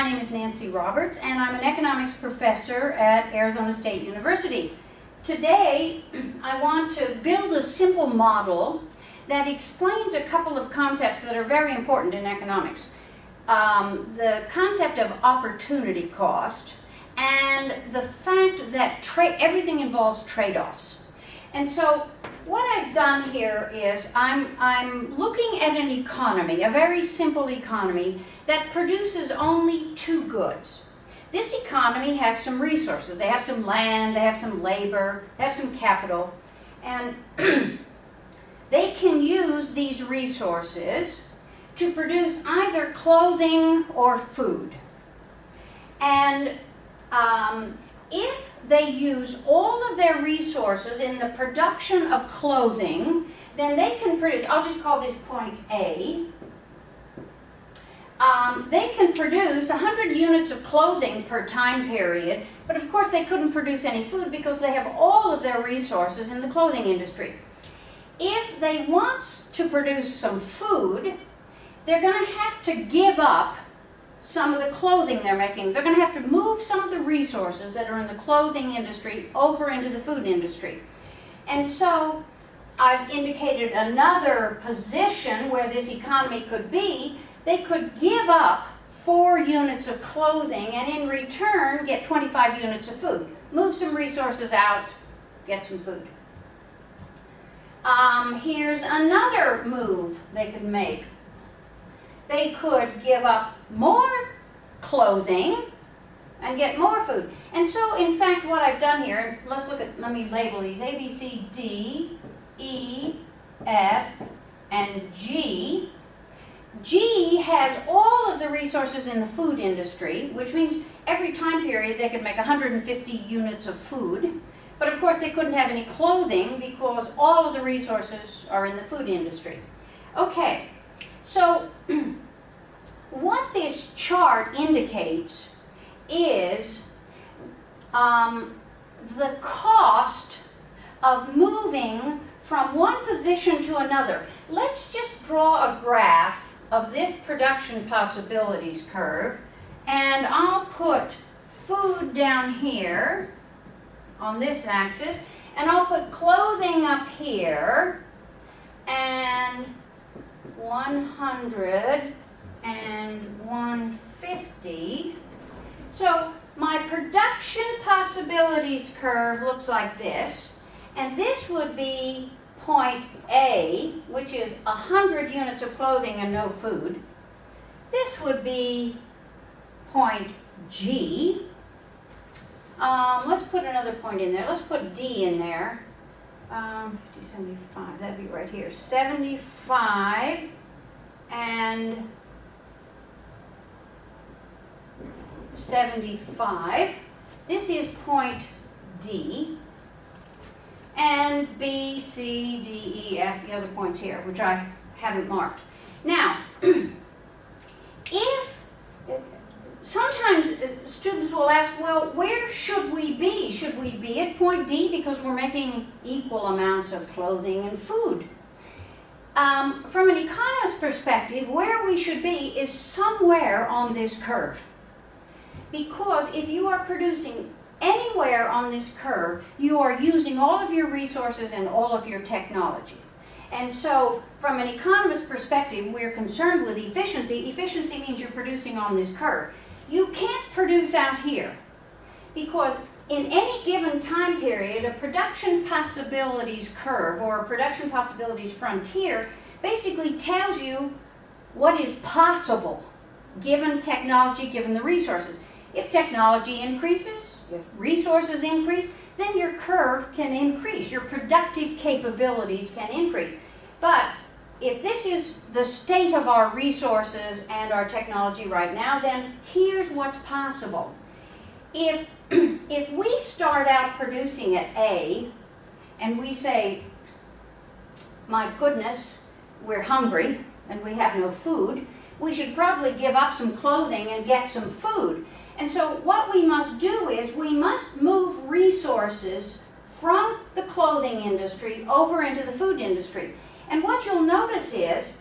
My name is Nancy Roberts, and I'm an economics professor at Arizona State University. Today, I want to build a simple model that explains a couple of concepts that are very important in economics. The concept of opportunity cost and the fact that everything involves trade-offs. And so what I've done here is I'm looking at an economy, a very simple economy, that produces only two goods. This economy has some resources. They have some land, they have some labor, they have some capital, and they can use these resources to produce either clothing or food. And if they use all of their resources in the production of clothing, then they can produce, I'll just call this point A, they can produce 100 units of clothing per time period, but of course they couldn't produce any food because they have all of their resources in the clothing industry. If they want to produce some food, they're going to have to give up some of the clothing they're making. They're going to have to move some of the resources that are in the clothing industry over into the food industry. And so I've indicated another position where this economy could be. They could give up 4 units of clothing and in return get 25 units of food. Move some resources out, get some food. Here's another move they could make. They could give up more clothing and get more food. And so, in fact, what I've done here, let me label these, A, B, C, D, E, F, and G. G has all of the resources in the food industry, which means every time period they could make 150 units of food. But of course they couldn't have any clothing because all of the resources are in the food industry. Okay, so what this chart indicates is the cost of moving from one position to another. Let's just draw a graph of this production possibilities curve, and I'll put food down here on this axis, and I'll put clothing up here, and 100 and 150. So my production possibilities curve looks like this, and this would be point A, which is 100 units of clothing and no food. This would be point G. Let's put another point in there. Let's put D in there. 50, 75, that'd be right here. 75 and 75. This is point D. And B, C, D, E, F, the other points here, which I haven't marked. Now, sometimes students will ask, well, where should we be? Should we be at point D because we're making equal amounts of clothing and food? From an economist's perspective, where we should be is somewhere on this curve. Because if you are producing anywhere on this curve, you are using all of your resources and all of your technology. And so, from an economist's perspective, we're concerned with efficiency. Efficiency means you're producing on this curve. You can't produce out here because in any given time period, a production possibilities curve or a production possibilities frontier basically tells you what is possible given technology, given the resources. If technology increases, if resources increase, then your curve can increase. Your productive capabilities can increase. But if this is the state of our resources and our technology right now, then here's what's possible. If we start out producing at A and we say, my goodness, we're hungry and we have no food, we should probably give up some clothing and get some food. And so what we must do is we must move resources from the clothing industry over into the food industry. And what you'll notice is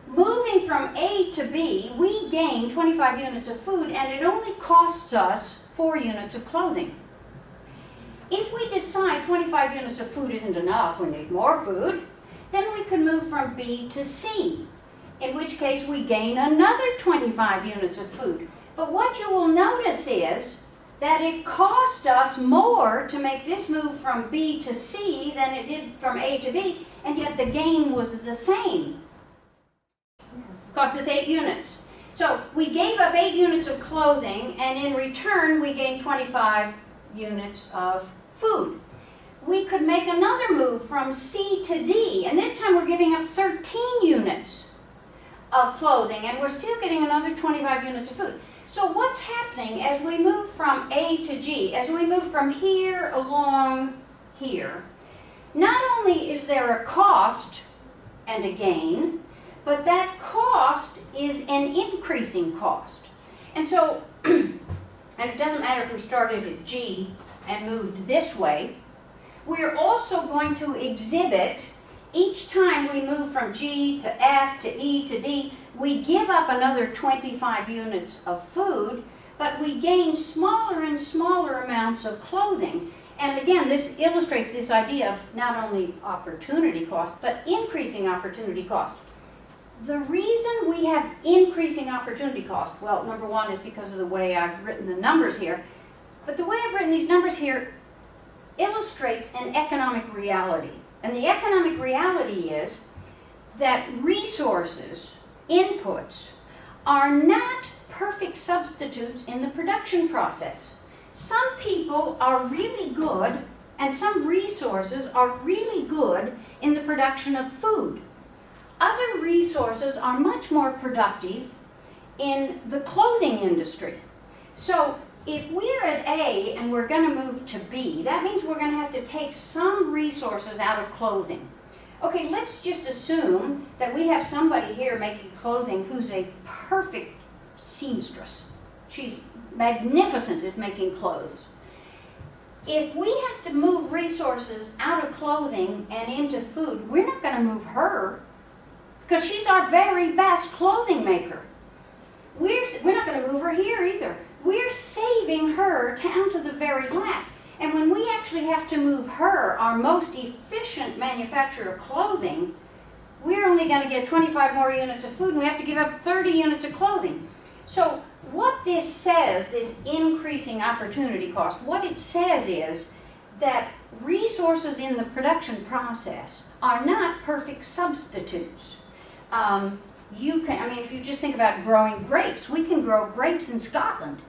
moving from A to B, we gain 25 units of food, and it only costs us 4 units of clothing. If we decide 25 units of food isn't enough, we need more food, then we can move from B to C, in which case we gain another 25 units of food. But what you will notice is that it cost us more to make this move from B to C than it did from A to B, and yet the gain was the same. It cost us 8 units. So we gave up 8 units of clothing, and in return we gained 25 units of food. We could make another move from C to D, and this time we're giving up 13 units of clothing, and we're still getting another 25 units of food. So what's happening as we move from A to G, as we move from here along here, not only is there a cost and a gain, but that cost is an increasing cost. And so, and it doesn't matter if we started at G and moved this way, we're also going to exhibit, each time we move from G to F to E to D, we give up another 25 units of food, but we gain smaller and smaller amounts of clothing. And again, this illustrates this idea of not only opportunity cost, but increasing opportunity cost. The reason we have increasing opportunity cost, well, number one is because of the way I've written the numbers here, but the way I've written these numbers here illustrates an economic reality. And the economic reality is that resources, inputs, are not perfect substitutes in the production process. Some people are really good, and some resources are really good in the production of food. Other resources are much more productive in the clothing industry. So if we're at A and we're going to move to B, that means we're going to have to take some resources out of clothing. Okay, let's just assume that we have somebody here making clothing who's a perfect seamstress. She's magnificent at making clothes. If we have to move resources out of clothing and into food, we're not going to move her because she's our very best clothing maker. We're not going to move her here either. We're saving her down to the very last. And when we actually have to move her, our most efficient manufacturer of clothing, we're only going to get 25 more units of food, and we have to give up 30 units of clothing. So what this says, this increasing opportunity cost, what it says is that resources in the production process are not perfect substitutes. If you just think about growing grapes, we can grow grapes in Scotland.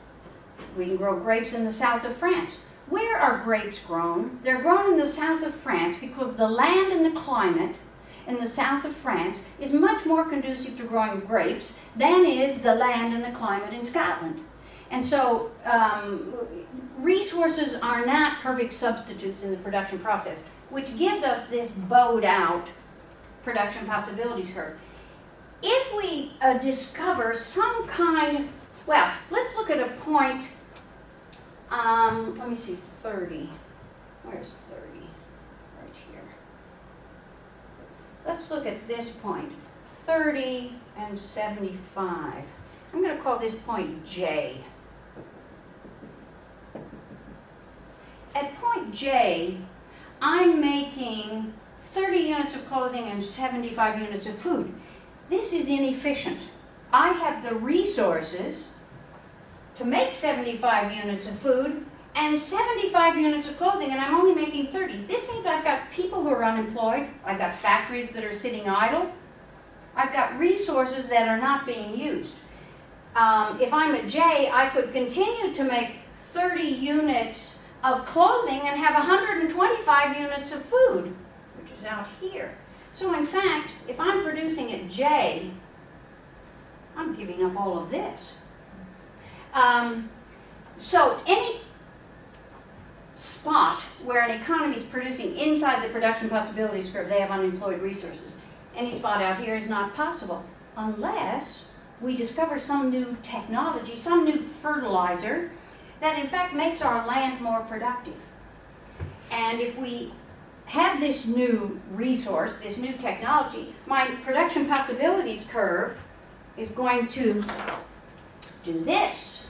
We can grow grapes in the south of France. Where are grapes grown? They're grown in the south of France because the land and the climate in the south of France is much more conducive to growing grapes than is the land and the climate in Scotland. And so resources are not perfect substitutes in the production process, which gives us this bowed out production possibilities curve. If we discover some kind, well, let's look at a point, let me see, 30. Where's 30? Right here. Let's look at this point, 30 and 75. I'm going to call this point J. At point J, I'm making 30 units of clothing and 75 units of food. This is inefficient. I have the resources to make 75 units of food and 75 units of clothing, and I'm only making 30. This means I've got people who are unemployed. I've got factories that are sitting idle. I've got resources that are not being used. If I'm at J, I could continue to make 30 units of clothing and have 125 units of food, which is out here. So in fact, if I'm producing at J, I'm giving up all of this. So any spot where an economy is producing inside the production possibilities curve, they have unemployed resources. Any spot out here is not possible unless we discover some new technology, some new fertilizer that in fact makes our land more productive. And if we have this new resource, this new technology, my production possibilities curve is going to do this.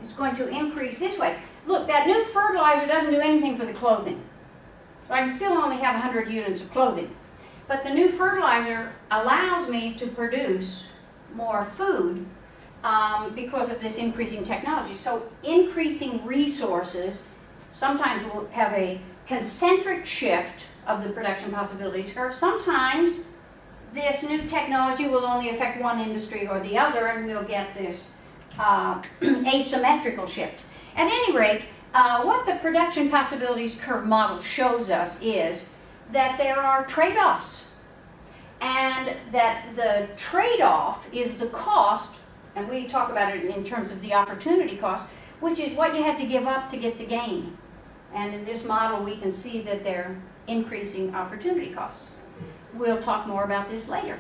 It's going to increase this way. Look, that new fertilizer doesn't do anything for the clothing. I can still only have 100 units of clothing. But the new fertilizer allows me to produce more food because of this increasing technology. So increasing resources sometimes will have a concentric shift of the production possibilities curve. Sometimes this new technology will only affect one industry or the other, and we'll get this asymmetrical shift. At any rate, what the production possibilities curve model shows us is that there are trade-offs, and that the trade-off is the cost, and we talk about it in terms of the opportunity cost, which is what you had to give up to get the gain. And in this model, we can see that they're increasing opportunity costs. We'll talk more about this later.